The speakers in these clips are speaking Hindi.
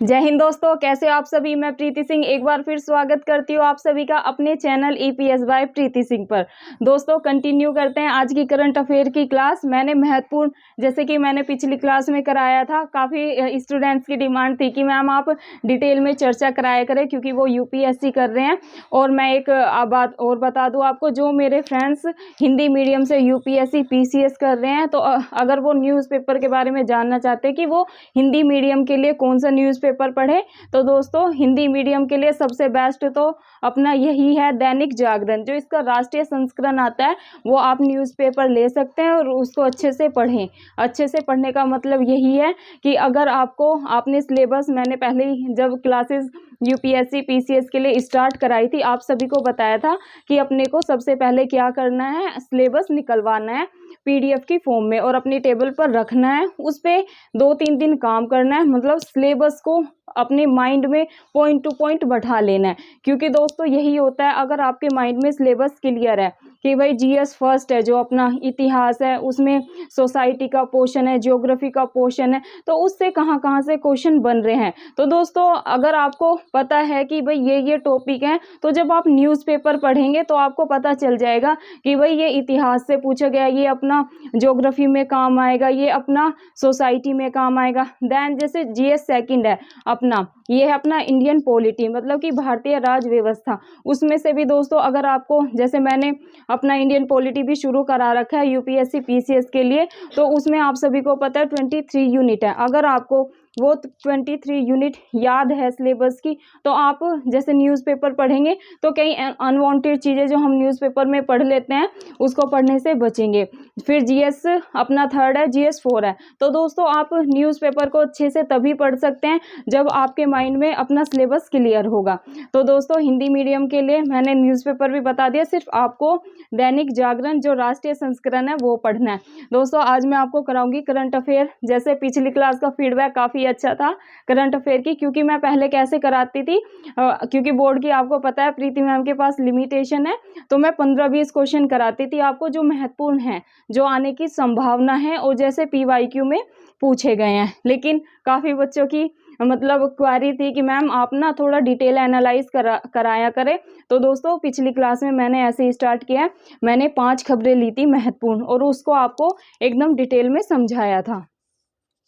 जय हिंद दोस्तों, कैसे हो आप सभी। मैं प्रीति सिंह एक बार फिर स्वागत करती हूँ आप सभी का अपने चैनल ईपीएस बाय प्रीति सिंह पर। दोस्तों कंटिन्यू करते हैं आज की करंट अफेयर की क्लास। मैंने महत्वपूर्ण, जैसे कि मैंने पिछली क्लास में कराया था, काफ़ी स्टूडेंट्स की डिमांड थी कि मैम आप डिटेल में चर्चा कराया करें क्योंकि वो यूपीएससी कर रहे हैं। और मैं एक बात और बता दूँ आपको, जो मेरे फ्रेंड्स हिंदी मीडियम से यूपीएससी पीसीएस कर रहे हैं, तो अगर वो न्यूज़पेपर के बारे में जानना चाहते हैं कि वो हिंदी मीडियम के लिए कौन सा न्यूज़पेपर पढ़े, तो दोस्तों हिंदी मीडियम के लिए सबसे बेस्ट तो अपना यही है दैनिक जागरण। जो इसका राष्ट्रीय संस्करण आता है वो आप न्यूज़पेपर ले सकते हैं और उसको अच्छे से पढ़ें। अच्छे से पढ़ने का मतलब यही है कि अगर आपने सिलेबस, मैंने पहले ही जब क्लासेस यूपीएससी पीसीएस के लिए स्टार्ट कराई थी, आप सभी को बताया था कि अपने को सबसे पहले क्या करना है, सिलेबस निकलवाना है पीडीएफ की फॉर्म में और अपनी टेबल पर रखना है। उस पर 2-3 दिन काम करना है, मतलब सिलेबस को अपने माइंड में पॉइंट टू पॉइंट बैठा लेना है। क्योंकि दोस्तों यही होता है, अगर आपके माइंड में सिलेबस क्लियर है कि भाई जीएस फर्स्ट है, जो अपना इतिहास है, उसमें सोसाइटी का पोर्शन है, ज्योग्राफी का पोर्शन है, तो उससे कहाँ कहाँ से क्वेश्चन बन रहे हैं। तो दोस्तों अगर आपको पता है कि भाई ये टॉपिक हैं, तो जब आप न्यूज़पेपर पढ़ेंगे तो आपको पता चल जाएगा कि भाई ये इतिहास से पूछा गया, ये अपना ज्योग्राफी में काम आएगा, ये अपना सोसाइटी में काम आएगा। देन जैसे जीएस सेकंड है अपना, ये है अपना इंडियन पॉलिटी, मतलब कि भारतीय राज व्यवस्था। उसमें से भी दोस्तों अगर आपको, जैसे मैंने अपना इंडियन पॉलिटी भी शुरू करा रखा है यूपीएससी पीसीएस के लिए, तो उसमें आप सभी को पता है 23 यूनिट है। अगर आपको वो 23 यूनिट याद है सिलेबस की, तो आप जैसे न्यूज़पेपर पढ़ेंगे तो कई अनवांटेड चीज़ें जो हम न्यूज़पेपर में पढ़ लेते हैं उसको पढ़ने से बचेंगे। फिर जीएस अपना थर्ड है, जीएस 4 है। तो दोस्तों आप न्यूज़पेपर को अच्छे से तभी पढ़ सकते हैं जब आपके माइंड में अपना सिलेबस क्लियर होगा। तो दोस्तों हिंदी मीडियम के लिए मैंने न्यूज़पेपर भी बता दिया, सिर्फ आपको दैनिक जागरण जो राष्ट्रीय संस्करण है वो पढ़ना है। दोस्तों आज मैं आपको कराऊंगी करंट अफेयर। जैसे पिछली क्लास का फीडबैक काफ़ी अच्छा था करंट अफेयर की, क्योंकि मैं पहले कैसे कराती थी, क्योंकि बोर्ड की आपको पता है प्रीति मैम के पास लिमिटेशन है, तो मैं 15-20 क्वेश्चन कराती थी आपको, जो महत्वपूर्ण है, जो आने की संभावना है और जैसे पीवाईक्यू में पूछे गए हैं। लेकिन काफ़ी बच्चों की मतलब क्वारी थी कि मैम आप ना थोड़ा डिटेल एनालाइज कराया करें। तो दोस्तों पिछली क्लास में मैंने ऐसे ही स्टार्ट किया है, मैंने 5 खबरें ली थी महत्वपूर्ण और उसको आपको एकदम डिटेल में समझाया था।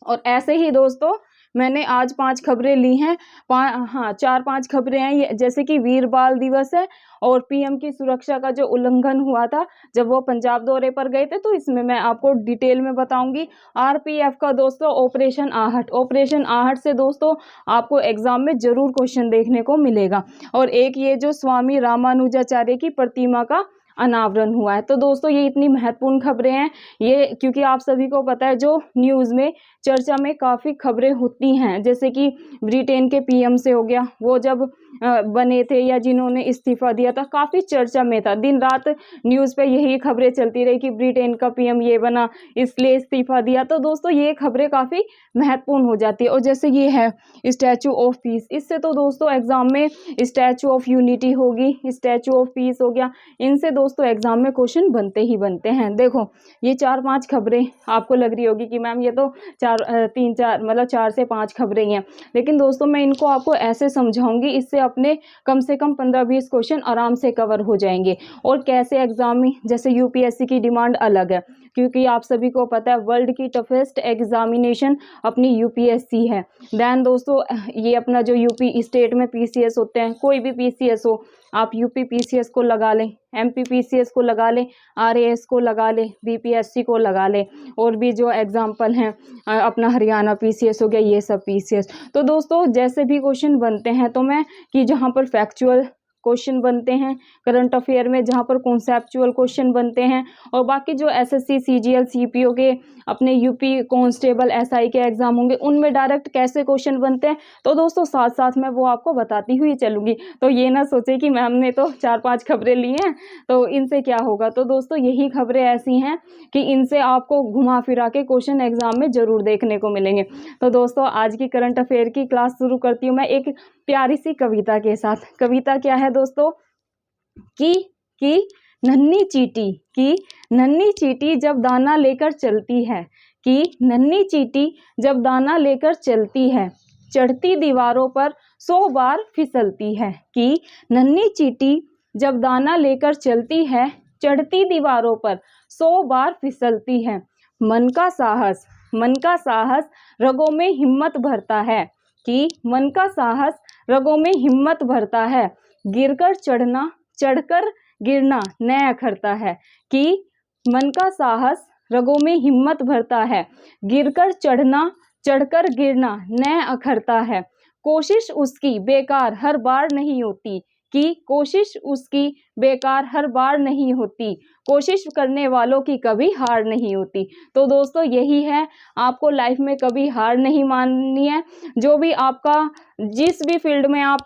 और ऐसे ही दोस्तों मैंने आज 5 खबरें ली हैं। 4-5 खबरें हैं ये, जैसे कि वीर बाल दिवस है और पीएम की सुरक्षा का जो उल्लंघन हुआ था जब वो पंजाब दौरे पर गए थे, तो इसमें मैं आपको डिटेल में बताऊंगी। आरपीएफ का दोस्तों ऑपरेशन आहट से दोस्तों आपको एग्जाम में जरूर क्वेश्चन देखने को मिलेगा। और एक ये जो स्वामी रामानुजाचार्य की प्रतिमा का अनावरण हुआ है। तो दोस्तों ये इतनी महत्वपूर्ण खबरें हैं ये, क्योंकि आप सभी को पता है जो न्यूज़ में चर्चा में काफ़ी खबरें होती हैं, जैसे कि ब्रिटेन के पीएम से हो गया, वो जब बने थे या जिन्होंने इस्तीफा दिया था, काफ़ी चर्चा में था। दिन रात न्यूज़ पे यही खबरें चलती रही कि ब्रिटेन का पीएम ये बना, इसलिए इस्तीफा दिया। तो दोस्तों ये खबरें काफ़ी महत्वपूर्ण हो जाती है। और जैसे ये है स्टैचू ऑफ पीस, इससे तो दोस्तों एग्जाम में स्टैचू ऑफ यूनिटी होगी, स्टैचू ऑफ पीस हो गया, इनसे दोस्तों एग्जाम में क्वेश्चन बनते ही बनते हैं। देखो ये 4-5 खबरें आपको लग रही होगी कि मैम ये तो 3-4 मतलब 4 से 5 खबरें ही हैं, लेकिन दोस्तों मैं इनको आपको ऐसे समझाऊंगी, इससे अपने कम से कम 15-20 क्वेश्चन आराम से कवर हो जाएंगे। और कैसे एग्जाम में, जैसे यूपीएससी की डिमांड अलग है, क्योंकि आप सभी को पता है वर्ल्ड की टफेस्ट एग्जामिनेशन अपनी यूपीएससी है। देन दोस्तों ये अपना जो यूपी स्टेट में पीसीएस होते हैं, कोई भी पीसीएस हो, आप यूपी पीसीएस को लगा लें, एमपी पीसीएस को लगा लें, आरएएस को लगा लें, बीपीएससी को लगा लें, और भी जो एग्जाम्पल हैं अपना हरियाणा पीसीएस हो गया, ये सब पीसीएस। तो दोस्तों जैसे भी क्वेश्चन बनते हैं, तो मैं कि जहाँ पर फैक्चुअल क्वेश्चन बनते हैं करंट अफेयर में, जहाँ पर कॉन्सेप्चुअल क्वेश्चन बनते हैं, और बाकी जो एसएससी सीजीएल सीपीओ के अपने यूपी कांस्टेबल एसआई के एग्जाम होंगे उनमें डायरेक्ट कैसे क्वेश्चन बनते हैं, तो दोस्तों साथ साथ मैं वो आपको बताती हुई चलूँगी। तो ये ना सोचे कि मैम ने तो 4-5 खबरें ली हैं तो इनसे क्या होगा। तो दोस्तों यही खबरें ऐसी हैं कि इनसे आपको घुमा फिरा के क्वेश्चन एग्जाम में जरूर देखने को मिलेंगे। तो दोस्तों आज की करंट अफेयर की क्लास शुरू करती हूँ मैं एक प्यारी सी कविता के साथ। कविता क्या है दोस्तों, कि नन्ही चींटी जब दाना लेकर चलती है, कि नन्ही चींटी जब दाना लेकर चलती है, चढ़ती दीवारों पर 100 बार फिसलती है। कि नन्ही चींटी जब दाना लेकर चलती है, चढ़ती दीवारों पर 100 बार फिसलती है। मन का साहस रगों में हिम्मत भरता है। कि मन का साहस रगों में हिम्मत भरता है। गिरकर चढ़ना, चढ़कर गिरना न अखरता है। कि मन का साहस रगों में हिम्मत भरता है। गिरकर चढ़ना, चढ़कर गिरना न अखरता है। कोशिश उसकी बेकार हर बार नहीं होती। कि कोशिश उसकी बेकार हर बार नहीं होती। कोशिश करने वालों की कभी हार नहीं होती। तो दोस्तों यही है, आपको लाइफ में कभी हार नहीं माननी है। जो भी आपका जिस भी फील्ड में आप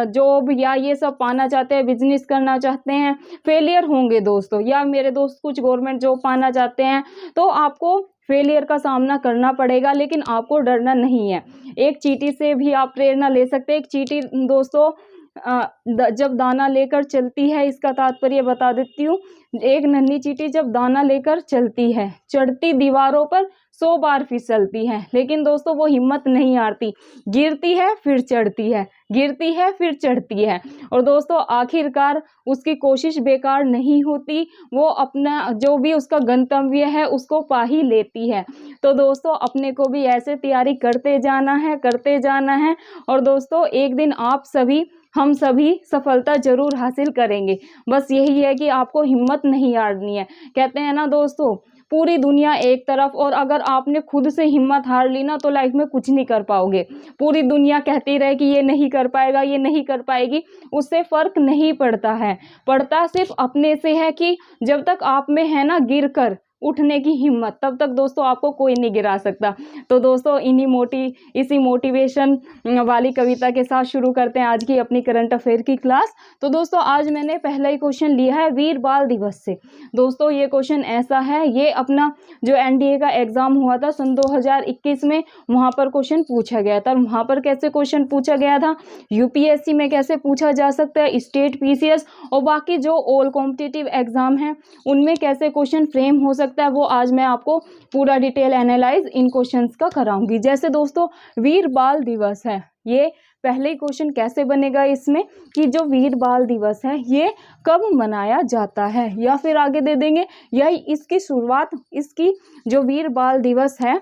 जॉब या ये सब पाना चाहते हैं, बिजनेस करना चाहते हैं, फेलियर होंगे दोस्तों। या मेरे दोस्त कुछ गवर्नमेंट जॉब पाना चाहते हैं तो आपको फेलियर का सामना करना पड़ेगा, लेकिन आपको डरना नहीं है। एक चींटी से भी आप प्रेरणा ले सकते हैं। एक चींटी दोस्तों जब दाना लेकर चलती है, इसका तात्पर्य बता देती हूँ। एक नन्ही चींटी जब दाना लेकर चलती है, चढ़ती दीवारों पर 100 बार फिसलती है, लेकिन दोस्तों वो हिम्मत नहीं हारती। गिरती है फिर चढ़ती है, गिरती है फिर चढ़ती है, और दोस्तों आखिरकार उसकी कोशिश बेकार नहीं होती। वो अपना जो भी उसका गंतव्य है उसको पा ही लेती है। तो दोस्तों अपने को भी ऐसे तैयारी करते जाना है। और दोस्तों एक दिन हम सभी सफलता जरूर हासिल करेंगे। बस यही है कि आपको हिम्मत नहीं हारनी है। कहते हैं ना दोस्तों, पूरी दुनिया एक तरफ, और अगर आपने खुद से हिम्मत हार ली ना तो लाइफ में कुछ नहीं कर पाओगे। पूरी दुनिया कहती रहे कि ये नहीं कर पाएगा, ये नहीं कर पाएगी, उससे फर्क नहीं पड़ता है। पड़ता सिर्फ अपने से है कि जब तक आप में है ना गिर कर उठने की हिम्मत, तब तक दोस्तों आपको कोई नहीं गिरा सकता। तो दोस्तों इसी मोटिवेशन वाली कविता के साथ शुरू करते हैं आज की अपनी करंट अफेयर की क्लास। तो दोस्तों आज मैंने पहला ही क्वेश्चन लिया है वीर बाल दिवस से। दोस्तों ये क्वेश्चन ऐसा है, ये अपना जो एनडीए का एग्जाम हुआ था सन 2021 में, वहां पर क्वेश्चन पूछा गया था। वहां पर कैसे क्वेश्चन पूछा गया था, यूपीएससी में कैसे पूछा जा सकता है, स्टेट पीसीएस और बाकी जो ऑल कॉम्पिटिटिव एग्जाम है उनमें कैसे क्वेश्चन फ्रेम हो सकता है, वो आज मैं आपको पूरा डिटेल एनालाइज इन क्वेश्चंस का कराऊंगी। जैसे दोस्तों वीर बाल दिवस है, ये पहले ही क्वेश्चन कैसे बनेगा इसमें कि जो वीर बाल दिवस है ये कब मनाया जाता है, या फिर आगे दे देंगे यही इसकी शुरुआत, इसकी जो वीर बाल दिवस है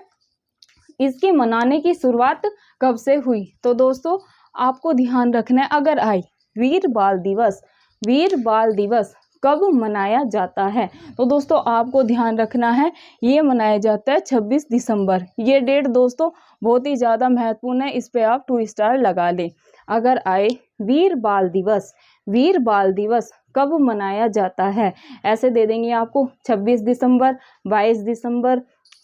इसके मनाने की शुरुआत कब से हुई। तो दोस्तों आपको ध्यान रखना है, अगर आई वीर बाल दिवस कब मनाया जाता है, तो दोस्तों आपको ध्यान रखना है ये मनाया जाता है 26 दिसंबर। ये डेट दोस्तों बहुत ही ज़्यादा महत्वपूर्ण है, इस पे आप 2 स्टार लगा लें। अगर आए वीर बाल दिवस कब मनाया जाता है, ऐसे दे देंगे आपको 26 दिसंबर, 22 दिसंबर,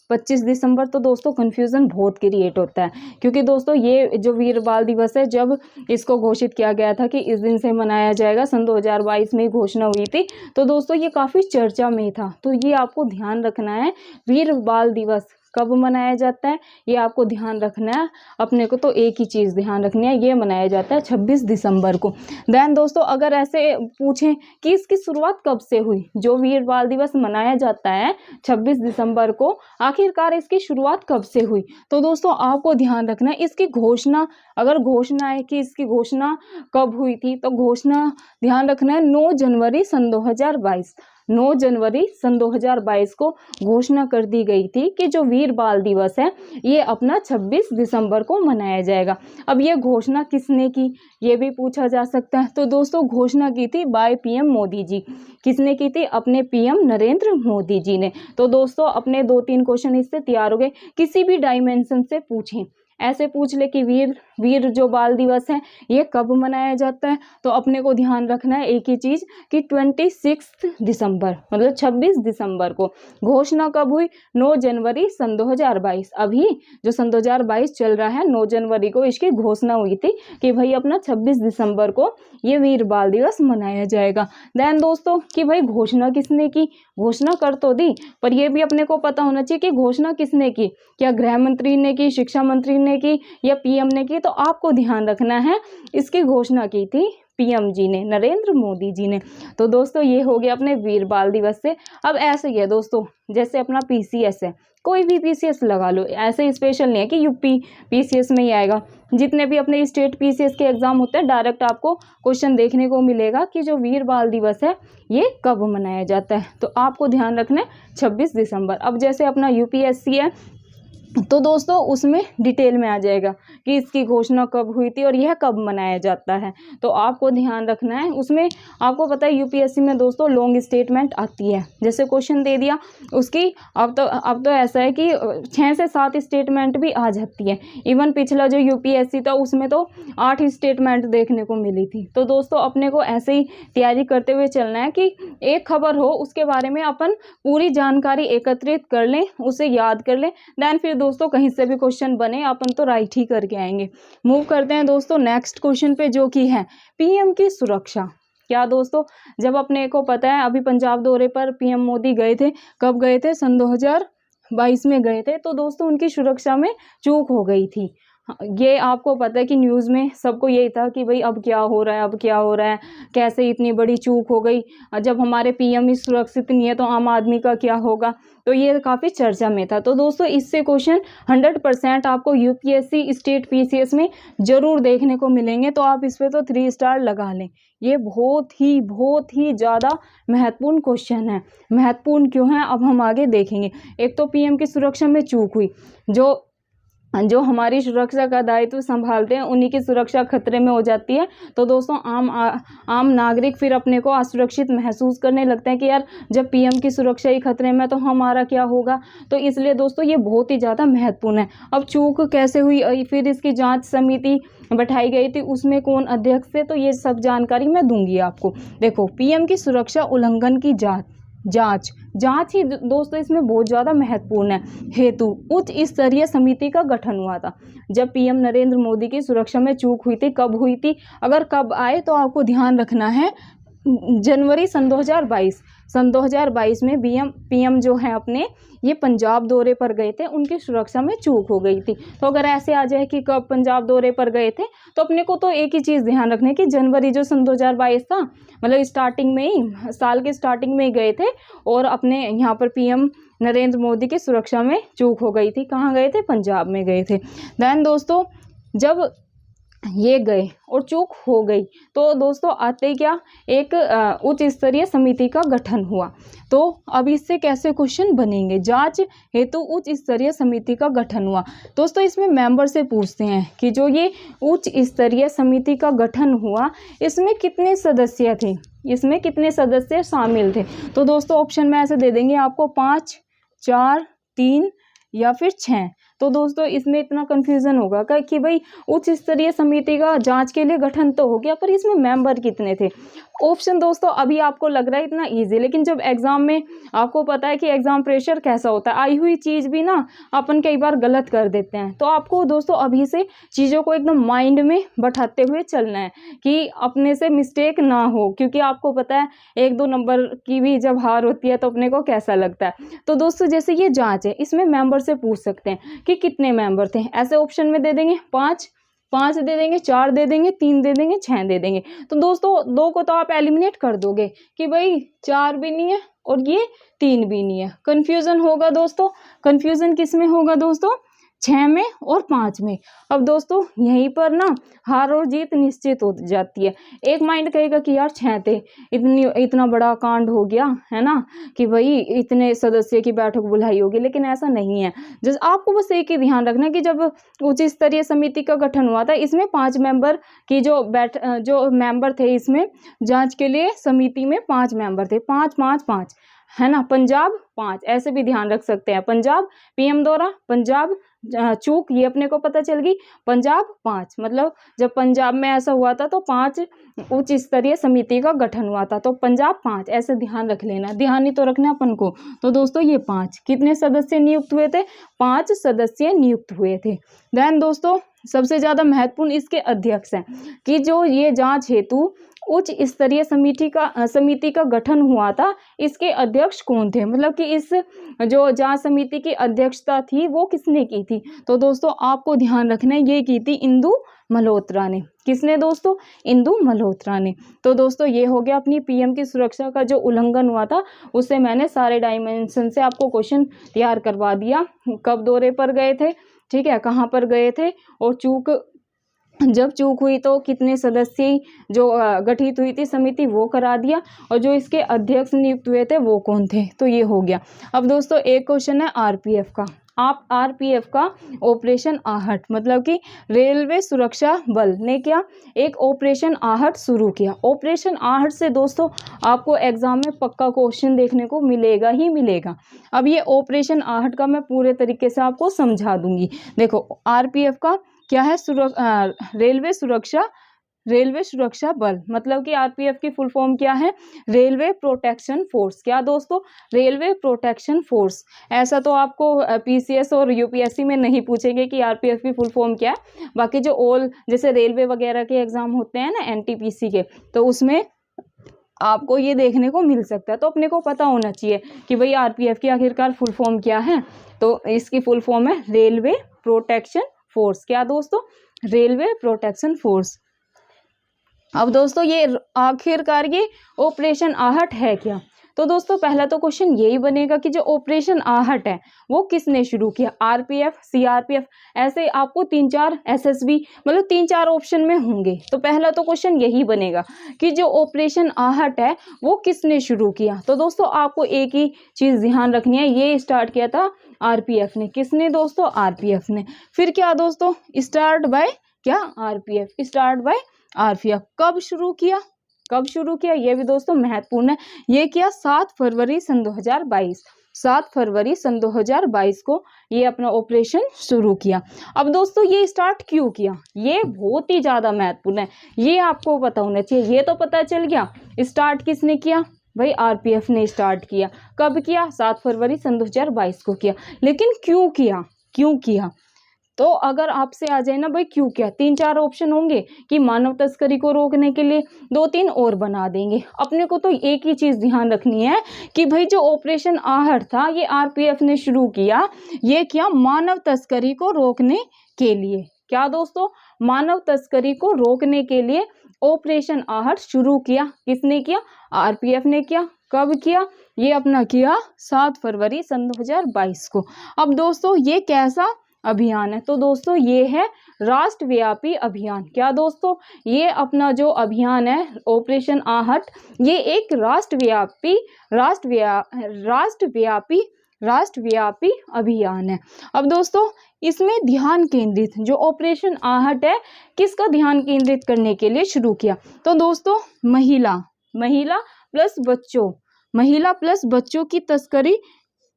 25 दिसंबर। तो दोस्तों कन्फ्यूज़न बहुत क्रिएट होता है, क्योंकि दोस्तों ये जो वीर बाल दिवस है जब इसको घोषित किया गया था कि इस दिन से मनाया जाएगा, सन 2022 में घोषणा हुई थी, तो दोस्तों ये काफ़ी चर्चा में था। तो ये आपको ध्यान रखना है वीर बाल दिवस कब मनाया जाता है, ये आपको ध्यान रखना है। अपने को तो एक ही चीज़ ध्यान रखनी है, ये मनाया जाता है 26 दिसंबर को। देन दोस्तों अगर ऐसे पूछें कि इसकी शुरुआत कब से हुई, जो वीर बाल दिवस मनाया जाता है 26 दिसंबर को, आखिरकार इसकी शुरुआत कब से हुई, तो दोस्तों आपको ध्यान रखना है इसकी घोषणा, अगर घोषणा है कि इसकी घोषणा कब हुई थी, तो घोषणा ध्यान रखना है 9 जनवरी सन 2022। 9 जनवरी सन 2022 को घोषणा कर दी गई थी कि जो वीर बाल दिवस है ये अपना 26 दिसंबर को मनाया जाएगा। अब ये घोषणा किसने की, ये भी पूछा जा सकता है। तो दोस्तों घोषणा की थी बाय पीएम मोदी जी। किसने की थी, अपने पीएम नरेंद्र मोदी जी ने। तो दोस्तों अपने 2-3 क्वेश्चन इससे तैयार हो गए। किसी भी डायमेंशन से पूछें, ऐसे पूछ ले कि वीर जो बाल दिवस है ये कब मनाया जाता है, तो अपने को ध्यान रखना है एक ही चीज़ कि 26 दिसंबर मतलब 26 दिसंबर को। घोषणा कब हुई, 9 जनवरी सन 2022। अभी जो सन 2022 चल रहा है 9 जनवरी को इसकी घोषणा हुई थी कि भाई अपना 26 दिसंबर को ये वीर बाल दिवस मनाया जाएगा। देन दोस्तों कि भाई घोषणा किसने की, घोषणा कर तो दी, पर यह भी अपने को पता होना चाहिए कि घोषणा किसने की, क्या गृह मंत्री ने की, शिक्षा मंत्री ने की या पीएम ने की। तो आपको ध्यान रखना है इसकी घोषणा की थी पीएम जी ने, नरेंद्र मोदी जी ने। तो दोस्तों ये हो गया अपने वीर बाल दिवस से। अब ऐसे ही है दोस्तों, जैसे अपना पीसीएस है, कोई भी पीसीएस लगा लो, ऐसे स्पेशल नहीं है कि यूपी पीसीएस में ही आएगा। जितने भी अपने स्टेट पीसीएस के एग्जाम होते हैं, डायरेक्ट आपको क्वेश्चन देखने को मिलेगा कि जो वीर बाल दिवस है ये कब मनाया जाता है। तो आपको ध्यान रखना है 26 दिसंबर। अब जैसे अपना यूपीएससी है तो दोस्तों उसमें डिटेल में आ जाएगा कि इसकी घोषणा कब हुई थी और यह कब मनाया जाता है। तो आपको ध्यान रखना है। उसमें आपको पता है यूपीएससी में दोस्तों लॉन्ग स्टेटमेंट आती है, जैसे क्वेश्चन दे दिया उसकी, अब तो ऐसा है कि 6 से 7 स्टेटमेंट भी आ जाती है। इवन पिछला जो यूपीएससी था उसमें तो 8 स्टेटमेंट देखने को मिली थी। तो दोस्तों अपने को ऐसे ही तैयारी करते हुए चलना है कि एक खबर हो उसके बारे में अपन पूरी जानकारी एकत्रित कर लें, उसे याद कर लें, देन फिर दोस्तों कहीं से भी क्वेश्चन बने अपन तो राइट ही करके आएंगे। मूव करते हैं दोस्तों नेक्स्ट क्वेश्चन पे, जो कि है पीएम की सुरक्षा। क्या दोस्तों, जब अपने को पता है अभी पंजाब दौरे पर पीएम मोदी गए थे, कब गए थे, सन 2022 में गए थे। तो दोस्तों उनकी सुरक्षा में चूक हो गई थी। ये आपको पता है कि न्यूज़ में सबको यही था कि भाई अब क्या हो रहा है, अब क्या हो रहा है, कैसे इतनी बड़ी चूक हो गई, जब हमारे पीएम ही सुरक्षित नहीं है तो आम आदमी का क्या होगा। तो ये काफ़ी चर्चा में था। तो दोस्तों इससे क्वेश्चन 100% आपको यूपीएससी स्टेट पीसीएस में ज़रूर देखने को मिलेंगे। तो आप इस पर तो 3 स्टार लगा लें। ये बहुत ही ज़्यादा महत्वपूर्ण क्वेश्चन है। महत्वपूर्ण क्यों है अब हम आगे देखेंगे। एक तो पीएम की सुरक्षा में चूक हुई, जो हमारी सुरक्षा का दायित्व संभालते हैं उन्हीं की सुरक्षा खतरे में हो जाती है। तो दोस्तों आम नागरिक फिर अपने को असुरक्षित महसूस करने लगते हैं कि यार जब पीएम की सुरक्षा ही खतरे में तो हमारा क्या होगा। तो इसलिए दोस्तों ये बहुत ही ज़्यादा महत्वपूर्ण है। अब चूक कैसे हुई, फिर इसकी जांच समिति बैठाई गई थी, उसमें कौन अध्यक्ष थे, तो ये सब जानकारी मैं दूंगी आपको। देखो पीएम की सुरक्षा उल्लंघन की जांच ही दोस्तों इसमें बहुत ज़्यादा महत्वपूर्ण है। हेतु उच्च स्तरीय समिति का गठन हुआ था जब पीएम नरेंद्र मोदी की सुरक्षा में चूक हुई थी। कब हुई थी, अगर कब आए तो आपको ध्यान रखना है जनवरी सन 2022 में पीएम जो है अपने ये पंजाब दौरे पर गए थे, उनकी सुरक्षा में चूक हो गई थी। तो अगर ऐसे आ जाए कि कब पंजाब दौरे पर गए थे, तो अपने को तो एक ही चीज़ ध्यान रखने की, जनवरी जो सन 2022 था, मतलब स्टार्टिंग में ही, साल के स्टार्टिंग में ही गए थे और अपने यहाँ पर पीएम नरेंद्र मोदी की सुरक्षा में चूक हो गई थी। कहाँ गए थे, पंजाब में गए थे। देन दोस्तों जब ये गए और चूक हो गई तो दोस्तों आते ही क्या, एक उच्च स्तरीय समिति का गठन हुआ। तो अब इससे कैसे क्वेश्चन बनेंगे, जांच हेतु उच्च स्तरीय समिति का गठन हुआ। दोस्तों इसमें मेंबर से पूछते हैं कि जो ये उच्च स्तरीय समिति का गठन हुआ इसमें कितने सदस्य थे, इसमें कितने सदस्य शामिल थे। तो दोस्तों ऑप्शन में ऐसे दे देंगे आपको 5, 4, 3 या फिर 6। तो दोस्तों इसमें इतना कंफ्यूजन होगा कि भाई उच्च स्तरीय समिति का जांच के लिए गठन तो हो गया, पर इसमें मेंबर कितने थे। ऑप्शन दोस्तों अभी आपको लग रहा है इतना इजी, लेकिन जब एग्जाम में आपको पता है कि एग्जाम प्रेशर कैसा होता है, आई हुई चीज़ भी ना अपन कई बार गलत कर देते हैं। तो आपको दोस्तों अभी से चीज़ों को एकदम माइंड में बैठाते हुए चलना है कि अपने से मिस्टेक ना हो, क्योंकि आपको पता है 1-2 नंबर की भी जब हार होती है तो अपने को कैसा लगता है। तो दोस्तों जैसे ये जांच है, इसमें मेंबर से पूछ सकते हैं कि कितने मेंबर थे। ऐसे ऑप्शन में दे देंगे 5 दे देंगे, 4 दे देंगे, 3 दे देंगे, 6 दे देंगे। तो दोस्तों 2 को तो आप एलिमिनेट कर दोगे कि भाई 4 भी नहीं है और ये 3 भी नहीं है। कंफ्यूजन होगा दोस्तों, कंफ्यूजन किस में होगा दोस्तों, 6 में और 5 में। अब दोस्तों यहीं पर ना हार और जीत निश्चित हो जाती है। एक माइंड कहेगा कि यार 6 थे, इतना बड़ा कांड हो गया है ना, कि भाई इतने सदस्य की बैठक बुलाई होगी, लेकिन ऐसा नहीं है। जैसे आपको बस एक ही ध्यान रखना कि जब उच्च स्तरीय समिति का गठन हुआ था, इसमें 5 मेंबर की जो मेंबर थे, इसमें जांच के लिए समिति में 5 मेंबर थे, 5 है ना। पंजाब 5 ऐसे भी ध्यान रख सकते हैं, पंजाब पीएम दौरा, पंजाब चूक, ये अपने को पता चल गई, पंजाब 5 मतलब जब पंजाब में ऐसा हुआ था तो 5 उच्च स्तरीय समिति का गठन हुआ था। तो पंजाब 5 ऐसे ध्यान रख लेना, ध्यान ही तो रखना अपन को। तो दोस्तों ये 5 कितने सदस्य नियुक्त हुए थे, 5 सदस्य नियुक्त हुए थे। देन दोस्तों सबसे ज़्यादा महत्वपूर्ण इसके अध्यक्ष हैं कि जो ये जांच हेतु उच्च स्तरीय समिति का गठन हुआ था, इसके अध्यक्ष कौन थे? मतलब कि इस जो जांच समिति की अध्यक्षता थी वो किसने की थी? तो दोस्तों आपको ध्यान रखना है, ये की थी इंदु मल्होत्रा ने। किसने दोस्तों? इंदु मल्होत्रा ने। तो दोस्तों ये हो गया अपनी पीएम की सुरक्षा का जो उल्लंघन हुआ था, उससे मैंने सारे डायमेंशन से आपको क्वेश्चन तैयार करवा दिया। कब दौरे पर गए थे, ठीक है, कहाँ पर गए थे, और जब चूक हुई तो कितने सदस्य जो गठित हुई थी समिति वो करा दिया, और जो इसके अध्यक्ष नियुक्त हुए थे वो कौन थे? तो ये हो गया। अब दोस्तों एक क्वेश्चन है आरपीएफ का। आप आरपीएफ का ऑपरेशन आहट, मतलब कि रेलवे सुरक्षा बल ने क्या एक ऑपरेशन आहट शुरू किया। ऑपरेशन आहट से दोस्तों आपको एग्जाम में पक्का क्वेश्चन देखने को मिलेगा ही मिलेगा। अब ये ऑपरेशन आहट का मैं पूरे तरीके से आपको समझा दूंगी। देखो आरपीएफ का क्या है, रेलवे सुरक्षा बल, मतलब कि आरपीएफ की फुल फॉर्म क्या है? Railway protection force. क्या दोस्तों? Railway protection force. ऐसा तो आपको पीसीएस और यूपीएससी में नहीं पूछेंगे कि आरपीएफ की फुल फॉर्म क्या है। बाकी जो जैसे रेलवे वगैरह के एग्जाम होते हैं ना एनटीपीसी के, तो उसमें आपको ये देखने को मिल सकता है। तो अपने को पता होना चाहिए कि भाई आरपीएफ की आखिरकार फुल फॉर्म क्या है। तो इसकी फुल फॉर्म है रेलवे प्रोटेक्शन फोर्स। क्या दोस्तों? Railway protection force. अब दोस्तों ये आखिरकार ये ऑपरेशन आहट है क्या? तो दोस्तों पहला तो क्वेश्चन यही बनेगा कि जो ऑपरेशन आहट है वो किसने शुरू किया? आरपीएफ, सीआरपीएफ, ऐसे आपको 3-4 एसएसबी, मतलब 3-4 ऑप्शन में होंगे। तो पहला तो क्वेश्चन यही बनेगा कि जो ऑपरेशन आहट है वो किसने शुरू किया। तो दोस्तों आपको एक ही चीज ध्यान रखनी है, ये स्टार्ट किया था आरपीएफ ने। किसने दोस्तों? आरपीएफ ने। फिर क्या दोस्तों? स्टार्ट बाय क्या? आरपीएफ। Start by RPF. कब शुरू किया? कब शुरू किया ये भी दोस्तों महत्वपूर्ण है। ये किया 7 फरवरी सन 2022। 7 फरवरी सन 2022 को ये अपना ऑपरेशन शुरू किया। अब दोस्तों ये स्टार्ट क्यों किया, ये बहुत ही ज्यादा महत्वपूर्ण है, ये आपको पता होना चाहिए। ये तो पता चल गया स्टार्ट किसने किया, भाई आरपीएफ ने स्टार्ट किया। कब किया? 7 फरवरी सन 2022 को किया। लेकिन क्यों किया? क्यों किया? तो अगर आपसे आ जाए ना भाई क्यों किया, 3-4 ऑप्शन होंगे कि मानव तस्करी को रोकने के लिए, 2-3 और बना देंगे। अपने को तो एक ही चीज ध्यान रखनी है कि भाई जो ऑपरेशन आहट था ये आरपीएफ ने शुरू किया, ये क्या? मानव तस्करी को रोकने के लिए। क्या दोस्तों? मानव तस्करी को रोकने के लिए ऑपरेशन आहट शुरू किया। किसने किया? आरपीएफ ने किया। कब किया? ये अपना किया 7 फरवरी सन 2022 को। अब दोस्तों ये कैसा अभियान है? तो दोस्तों ये है राष्ट्रव्यापी अभियान। क्या दोस्तों? ये अपना जो अभियान है ऑपरेशन आहट, ये एक राष्ट्रव्यापी अभियान है। अब दोस्तों इसमें ध्यान केंद्रित, जो ऑपरेशन आहट है किसका ध्यान केंद्रित करने के लिए शुरू किया? तो दोस्तों महिला प्लस बच्चों की तस्करी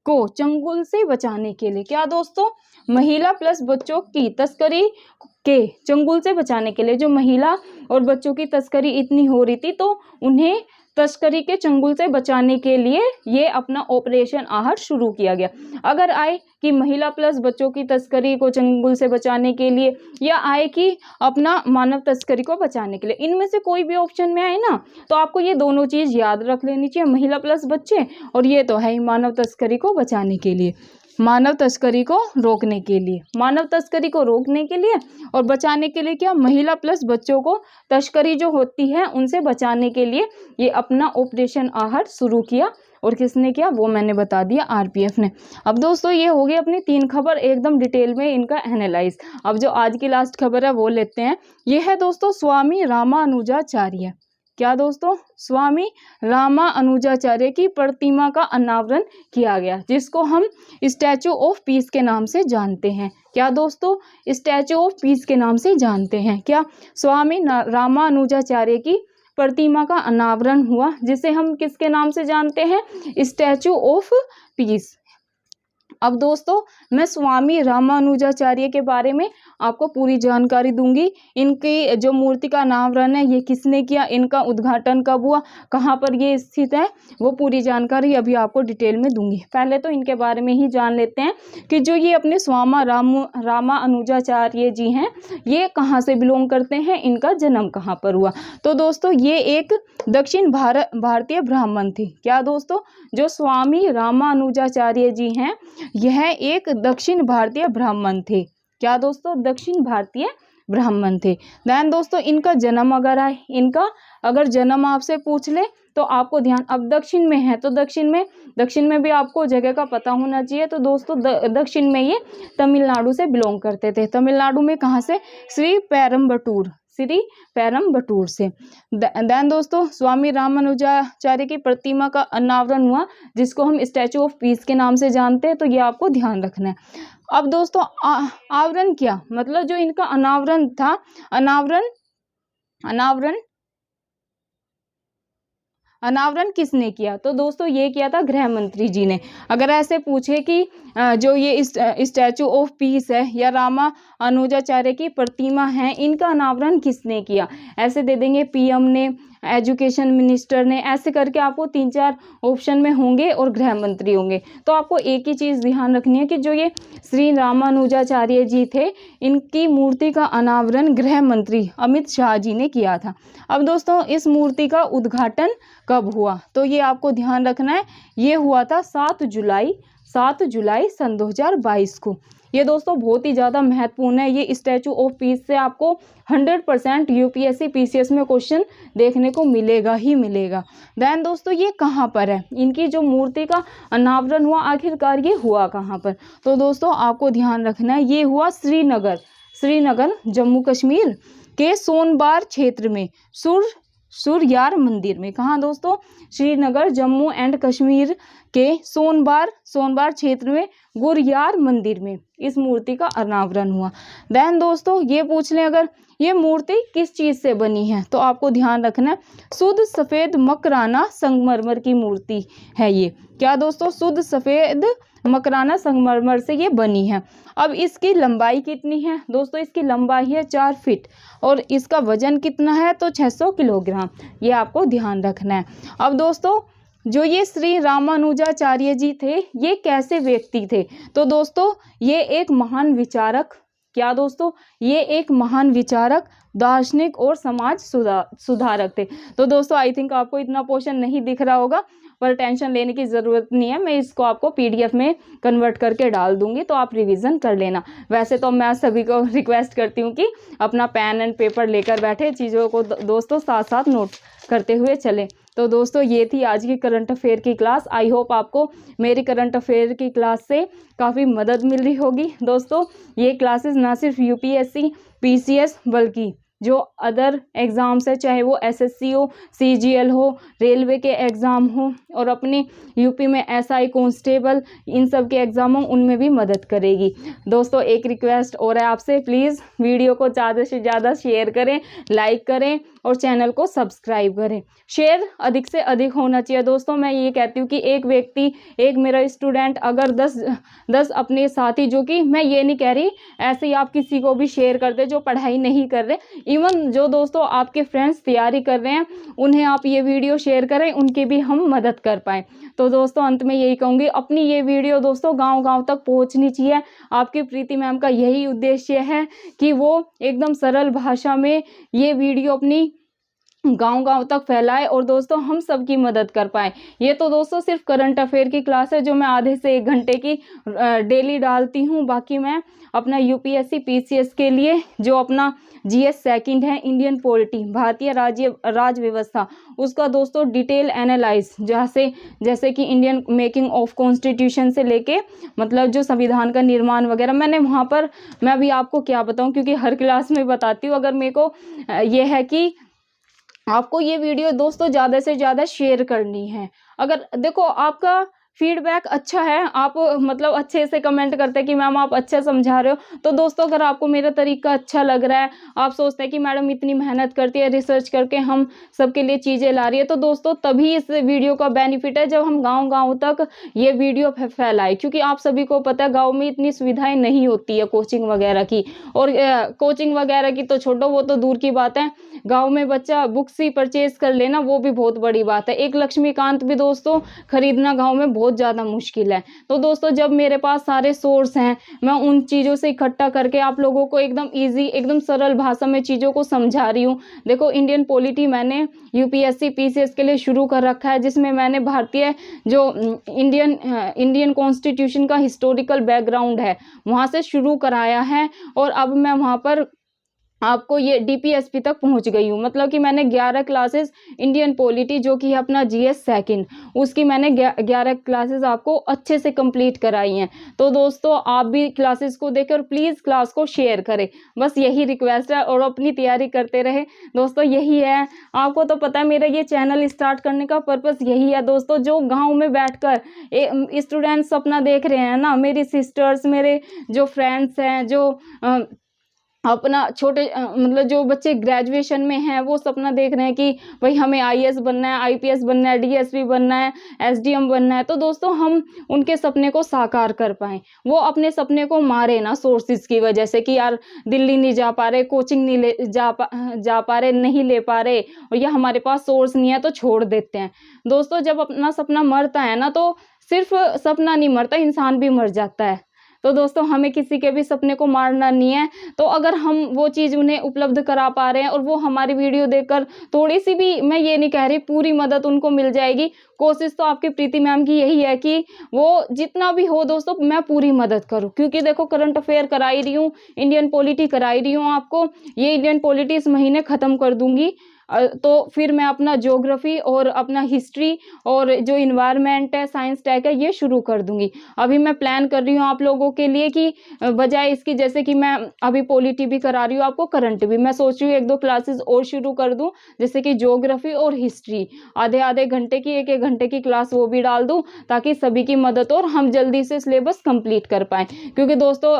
को चंगुल से बचाने के लिए। क्या दोस्तों? महिला प्लस बच्चों की तस्करी के चंगुल से बचाने के लिए, जो महिला और बच्चों की तस्करी इतनी हो रही थी तो उन्हें तस्करी के चंगुल से बचाने के लिए ये अपना ऑपरेशन आहट शुरू किया गया। अगर आए कि महिला प्लस बच्चों की तस्करी को चंगुल से बचाने के लिए, या आए कि अपना मानव तस्करी को बचाने के लिए, इनमें से कोई भी ऑप्शन में आए ना तो आपको ये दोनों चीज याद रख लेनी चाहिए, महिला प्लस बच्चे, और ये तो है ही मानव तस्करी को बचाने के लिए, मानव तस्करी को रोकने के लिए, मानव तस्करी को रोकने के लिए और बचाने के लिए। क्या? महिला प्लस बच्चों को तस्करी जो होती है उनसे बचाने के लिए ये अपना ऑपरेशन आहट शुरू किया। और किसने किया वो मैंने बता दिया, आरपीएफ ने। अब दोस्तों ये हो गई अपनी 3 खबर एकदम डिटेल में इनका एनालाइज। अब जो आज की लास्ट खबर है वो लेते हैं। ये है दोस्तों स्वामी रामानुजाचार्य। क्या दोस्तों? स्वामी रामानुजाचार्य की प्रतिमा का अनावरण किया गया, जिसको हम स्टैचू ऑफ पीस के नाम से जानते हैं। क्या दोस्तों? स्टैचू ऑफ पीस के नाम से जानते हैं। क्या? स्वामी रामानुजाचार्य की प्रतिमा का अनावरण हुआ, जिसे हम किसके नाम से जानते हैं? Statue of peace. अब दोस्तों मैं स्वामी रामानुजाचार्य के बारे में आपको पूरी जानकारी दूंगी। इनकी जो मूर्ति का अनावरण है ये किसने किया, इनका उद्घाटन कब हुआ, कहाँ पर ये स्थित है, वो पूरी जानकारी अभी आपको डिटेल में दूंगी। पहले तो इनके बारे में ही जान लेते हैं कि जो ये अपने स्वामी रामानुजाचार्य जी हैं ये कहाँ से बिलोंग करते हैं, इनका जन्म कहाँ पर हुआ। तो दोस्तों ये एक दक्षिण भारतीय ब्राह्मण थे। क्या दोस्तों, जो स्वामी रामानुजाचार्य जी हैं यह एक दक्षिण भारतीय ब्राह्मण थे। क्या दोस्तों, दक्षिण भारतीय ब्राह्मण थे। देन दोस्तों इनका जन्म इनका अगर जन्म आपसे पूछ ले तो आपको ध्यान, अब दक्षिण में है तो दक्षिण में भी आपको जगह का पता होना चाहिए। तो दोस्तों दक्षिण में ये तमिलनाडु से बिलोंग करते थे। तमिलनाडु में कहाँ से, श्री पेरम्बटूर से। देन दोस्तों स्वामी रामानुजाचार्य की प्रतिमा का अनावरण हुआ जिसको हम स्टैचू ऑफ पीस के नाम से जानते हैं, तो ये आपको ध्यान रखना है। अब दोस्तों आवरण क्या मतलब, जो इनका अनावरण था, अनावरण किसने किया, तो दोस्तों ये किया था गृह मंत्री जी ने। अगर ऐसे पूछे कि जो ये स्टैचू ऑफ पीस है या रामानुजाचार्य की प्रतिमा है इनका अनावरण किसने किया, ऐसे दे देंगे पीएम ने, एजुकेशन मिनिस्टर ने, ऐसे करके आपको 3-4 ऑप्शन में होंगे और गृह मंत्री होंगे। तो आपको एक ही चीज़ ध्यान रखनी है कि जो ये श्री रामानुजाचार्य जी थे इनकी मूर्ति का अनावरण गृह मंत्री अमित शाह जी ने किया था। अब दोस्तों इस मूर्ति का उद्घाटन कब हुआ, तो ये आपको ध्यान रखना है, ये हुआ था 7 जुलाई सन 2022 को। ये दोस्तों बहुत ही ज़्यादा महत्वपूर्ण है। ये स्टैचू ऑफ पीस से आपको 100% यूपीएससी पीसीएस में क्वेश्चन देखने को मिलेगा ही मिलेगा। देन दोस्तों ये कहाँ पर है, इनकी जो मूर्ति का अनावरण हुआ आखिरकार ये हुआ कहाँ पर, तो दोस्तों आपको ध्यान रखना है ये हुआ श्रीनगर जम्मू कश्मीर के सोनबार क्षेत्र में सुरयार मंदिर में। कहाँ दोस्तों, श्रीनगर जम्मू एंड कश्मीर के सोनबार क्षेत्र में गुरयार मंदिर में इस मूर्ति का अनावरण हुआ। देन दोस्तों ये पूछ लें अगर ये मूर्ति किस चीज से बनी है, तो आपको ध्यान रखना है शुद्ध सफेद मकराना संगमरमर की मूर्ति है ये। क्या दोस्तों, शुद्ध सफेद मकराना संगमरमर से ये बनी है। अब इसकी लंबाई कितनी है दोस्तों, इसकी लंबाई है 4 फीट और इसका वजन कितना है, तो 600 किलोग्राम, ये आपको ध्यान रखना है। अब दोस्तों जो ये श्री रामानुजाचार्य जी थे ये कैसे व्यक्ति थे, तो दोस्तों ये एक महान विचारक, क्या दोस्तों, ये एक महान विचारक, दार्शनिक और समाज सुधारक थे। तो दोस्तों आई थिंक आपको इतना पोर्शन नहीं दिख रहा होगा, पर टेंशन लेने की ज़रूरत नहीं है, मैं इसको आपको पीडीएफ में कन्वर्ट करके डाल दूंगी तो आप रिवीजन कर लेना। वैसे तो मैं सभी को रिक्वेस्ट करती हूँ कि अपना पेन एंड पेपर लेकर बैठे, चीज़ों को दोस्तों साथ साथ नोट करते हुए चलें। तो दोस्तों ये थी आज की करंट अफेयर की क्लास। आई होप आपको मेरी करंट अफेयर की क्लास से काफ़ी मदद मिल रही होगी। दोस्तों ये क्लासेस ना सिर्फ यूपीएससी पीसीएस बल्कि जो अदर एग्ज़ाम्स है, चाहे वो एसएससी हो, सीजीएल हो, रेलवे के एग्ज़ाम हो और अपने यूपी में एसआई कांस्टेबल इन सब के एग्ज़ाम हो, उनमें भी मदद करेगी। दोस्तों एक रिक्वेस्ट और है आपसे, प्लीज़ वीडियो को ज़्यादा से ज़्यादा शेयर करें, लाइक करें और चैनल को सब्सक्राइब करें। शेयर अधिक से अधिक होना चाहिए। दोस्तों मैं ये कहती हूँ कि एक व्यक्ति, एक मेरा स्टूडेंट अगर 10 अपने साथी, जो कि मैं ये नहीं कह रही ऐसे ही आप किसी को भी शेयर कर दे जो पढ़ाई नहीं कर रहे, इवन जो दोस्तों आपके फ्रेंड्स तैयारी कर रहे हैं उन्हें आप ये वीडियो शेयर करें, उनकी भी हम मदद कर पाएँ। तो दोस्तों अंत में यही कहूँगी, अपनी ये वीडियो दोस्तों गांव-गांव तक पहुँचनी चाहिए। आपकी प्रीति मैम का यही उद्देश्य है कि वो एकदम सरल भाषा में ये वीडियो अपनी गांव-गांव तक फैलाए और दोस्तों हम सब की मदद कर पाए। ये तो दोस्तों सिर्फ करंट अफेयर की क्लास है जो मैं आधे से 1 घंटे की डेली डालती हूँ। बाकी मैं अपना यूपीएससी पीसीएस के लिए जो अपना जीएस सेकंड है, इंडियन पॉलिटी, भारतीय राज व्यवस्था, उसका दोस्तों डिटेल एनालाइज जैसे कि इंडियन मेकिंग ऑफ कॉन्स्टिट्यूशन से लेके मतलब जो संविधान का निर्माण वगैरह, मैंने वहाँ पर, मैं अभी आपको क्या बताऊँ क्योंकि हर क्लास में बताती हूँ। अगर मेरे को ये है कि आपको ये वीडियो दोस्तों ज़्यादा से ज़्यादा शेयर करनी है। अगर देखो आपका फीडबैक अच्छा है, आप मतलब अच्छे से कमेंट करते हैं कि मैम आप अच्छा समझा रहे हो। तो दोस्तों अगर आपको मेरा तरीका अच्छा लग रहा है, आप सोचते हैं कि मैडम इतनी मेहनत करती है, रिसर्च करके हम सबके लिए चीज़ें ला रही है, तो दोस्तों तभी इस वीडियो का बेनिफिट है जब हम गाँव-गाँव तक ये वीडियो फैलाएँ। क्योंकि आप सभी को पता है गाँव में इतनी सुविधाएँ नहीं होती है कोचिंग वगैरह की, और कोचिंग वगैरह की तो छोड़ो, वो तो दूर की बात है। गाँव में बच्चा बुक्स ही परचेज़ कर लेना, वो भी बहुत बड़ी बात है। एक लक्ष्मीकांत भी दोस्तों खरीदना गाँव में बहुत ज़्यादा मुश्किल है। तो दोस्तों जब मेरे पास सारे सोर्स हैं, मैं उन चीज़ों से इकट्ठा करके आप लोगों को एकदम ईज़ी, एकदम सरल भाषा में चीज़ों को समझा रही हूँ। देखो इंडियन पॉलिटी मैंने यूपीएससी, पीसीएस के लिए शुरू कर रखा है, जिसमें मैंने भारतीय जो इंडियन कॉन्स्टिट्यूशन का हिस्टोरिकल बैकग्राउंड है, वहाँ से शुरू कराया है, और अब मैं वहाँ पर आपको ये डीपीएसपी तक पहुंच गई हूँ। मतलब कि मैंने 11 क्लासेस इंडियन पॉलिटी, जो कि है अपना जीएस सेकंड, उसकी मैंने 11 क्लासेस आपको अच्छे से कंप्लीट कराई हैं। तो दोस्तों आप भी क्लासेस को देखें और प्लीज़ क्लास को शेयर करें, बस यही रिक्वेस्ट है, और अपनी तैयारी करते रहे। दोस्तों यही है, आपको तो पता है मेरा ये चैनल स्टार्ट करने का पर्पस यही है दोस्तों। जो गाँव में बैठकर स्टूडेंट्स अपना देख रहे हैं ना, मेरी सिस्टर्स, मेरे जो फ्रेंड्स हैं, जो अपना छोटे मतलब जो बच्चे ग्रेजुएशन में हैं, वो सपना देख रहे हैं कि भाई हमें आईएएस बनना है, आईपीएस बनना है, डीएसपी बनना है, एसडीएम बनना है। तो दोस्तों हम उनके सपने को साकार कर पाएँ। वो अपने सपने को मारे ना सोर्सेज़ की वजह से, कि यार दिल्ली नहीं जा पा रहे, कोचिंग नहीं ले जा पा रहे, नहीं ले पा रहे, और या हमारे पास सोर्स नहीं है तो छोड़ देते हैं। दोस्तों जब अपना सपना मरता है ना, तो सिर्फ़ सपना नहीं मरता, इंसान भी मर जाता है। तो दोस्तों हमें किसी के भी सपने को मारना नहीं है। तो अगर हम वो चीज़ उन्हें उपलब्ध करा पा रहे हैं, और वो हमारी वीडियो देखकर थोड़ी-सी भी, मैं ये नहीं कह रही पूरी मदद उनको मिल जाएगी, कोशिश तो आपकी प्रीति मैम की यही है कि वो जितना भी हो दोस्तों मैं पूरी मदद करूँ। क्योंकि देखो करंट अफेयर करा ही रही हूँ, इंडियन पॉलिटी करा ही रही हूँ आपको, ये इंडियन पॉलिटी इस महीने ख़त्म कर दूँगी। तो फिर मैं अपना ज्योग्राफी और अपना हिस्ट्री और जो एनवायरनमेंट है, साइंस टेक है, ये शुरू कर दूँगी। अभी मैं प्लान कर रही हूँ आप लोगों के लिए कि बजाय इसकी, जैसे कि मैं अभी पॉलिटी भी करा रही हूँ आपको, करंट भी, मैं सोच रही हूँ 1-2 क्लासेस और शुरू कर दूँ, जैसे कि ज्योग्राफी और हिस्ट्री, आधे-आधे घंटे की, 1-1 घंटे की क्लास वो भी डाल दूँ, ताकि सभी की मदद हो और हम जल्दी से सिलेबस कंप्लीट कर पाएँ। क्योंकि दोस्तों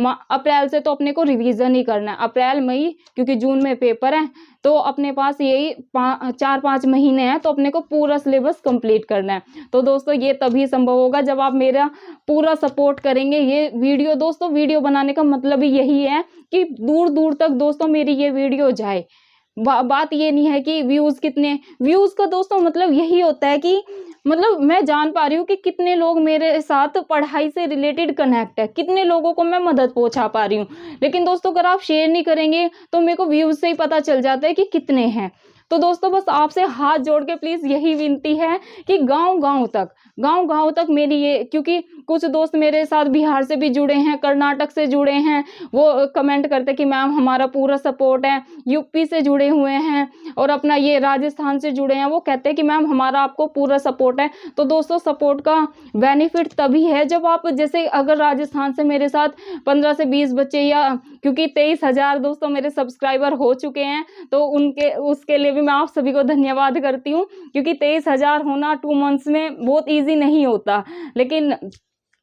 अप्रैल से तो अपने को रिवीजन ही करना है, अप्रैल, मई, क्योंकि जून में पेपर है, तो अपने पास यही 4-5 महीने हैं, तो अपने को पूरा सिलेबस कंप्लीट करना है। तो दोस्तों ये तभी संभव होगा जब आप मेरा पूरा सपोर्ट करेंगे। ये वीडियो दोस्तों, वीडियो बनाने का मतलब ही यही है कि दूर-दूर तक दोस्तों मेरी ये वीडियो जाए। बात ये नहीं है कि व्यूज़ कितने, व्यूज़ का दोस्तों मतलब यही होता है कि मतलब मैं जान पा रही हूँ कि कितने लोग मेरे साथ पढ़ाई से रिलेटेड कनेक्ट है, कितने लोगों को मैं मदद पहुँचा पा रही हूँ। लेकिन दोस्तों अगर आप शेयर नहीं करेंगे, तो मेरे को व्यूज़ से ही पता चल जाता है कि कितने हैं। तो दोस्तों बस आपसे हाथ जोड़ के प्लीज़ यही विनती है कि गाँव-गाँव तक मेरी ये, क्योंकि कुछ दोस्त मेरे साथ बिहार से भी जुड़े हैं, कर्नाटक से जुड़े हैं, वो कमेंट करते हैं कि मैम हमारा पूरा सपोर्ट है, यूपी से जुड़े हुए हैं, और अपना ये राजस्थान से जुड़े हैं, वो कहते हैं कि मैम हमारा आपको पूरा सपोर्ट है। तो दोस्तों सपोर्ट का बेनिफिट तभी है जब आप, जैसे अगर राजस्थान से मेरे साथ 15 से 20 बच्चे, या क्योंकि 23,000 दोस्तों मेरे सब्सक्राइबर हो चुके हैं, तो उनके उसके लिए भी मैं आप सभी को धन्यवाद करती हूँ, क्योंकि 23,000 होना 2 मंथ्स में बहुत ईज़ी नहीं होता। लेकिन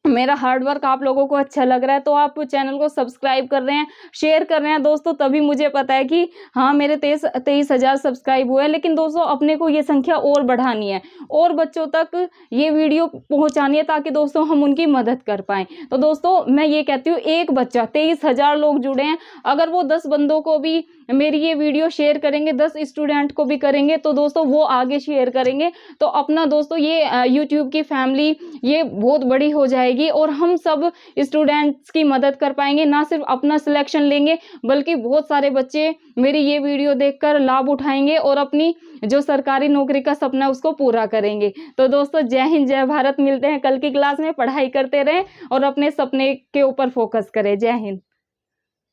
मेरा हार्ड वर्क आप लोगों को अच्छा लग रहा है, तो आप चैनल को सब्सक्राइब कर रहे हैं, शेयर कर रहे हैं दोस्तों, तभी मुझे पता है कि हाँ मेरे 23,000 सब्सक्राइब हुए हैं। लेकिन दोस्तों अपने को ये संख्या और बढ़ानी है, और बच्चों तक ये वीडियो पहुंचानी है, ताकि दोस्तों हम उनकी मदद कर पाएँ। तो दोस्तों मैं ये कहती हूँ, एक बच्चा, 23,000 लोग जुड़े हैं, अगर वो 10 बंदों को भी मेरी ये वीडियो शेयर करेंगे, 10 स्टूडेंट को भी करेंगे, तो दोस्तों वो आगे शेयर करेंगे, तो अपना दोस्तों ये यूट्यूब की फैमिली ये बहुत बड़ी हो जाएगी, और हम सब स्टूडेंट्स की मदद कर पाएंगे। ना सिर्फ अपना सिलेक्शन लेंगे, बल्कि बहुत सारे बच्चे मेरी ये वीडियो देखकर लाभ उठाएंगे और अपनी जो सरकारी नौकरी का सपना है उसको पूरा करेंगे। तो दोस्तों जय हिंद, जय भारत। मिलते हैं कल की क्लास में, पढ़ाई करते रहें और अपने सपने के ऊपर फोकस करें। जय हिंद।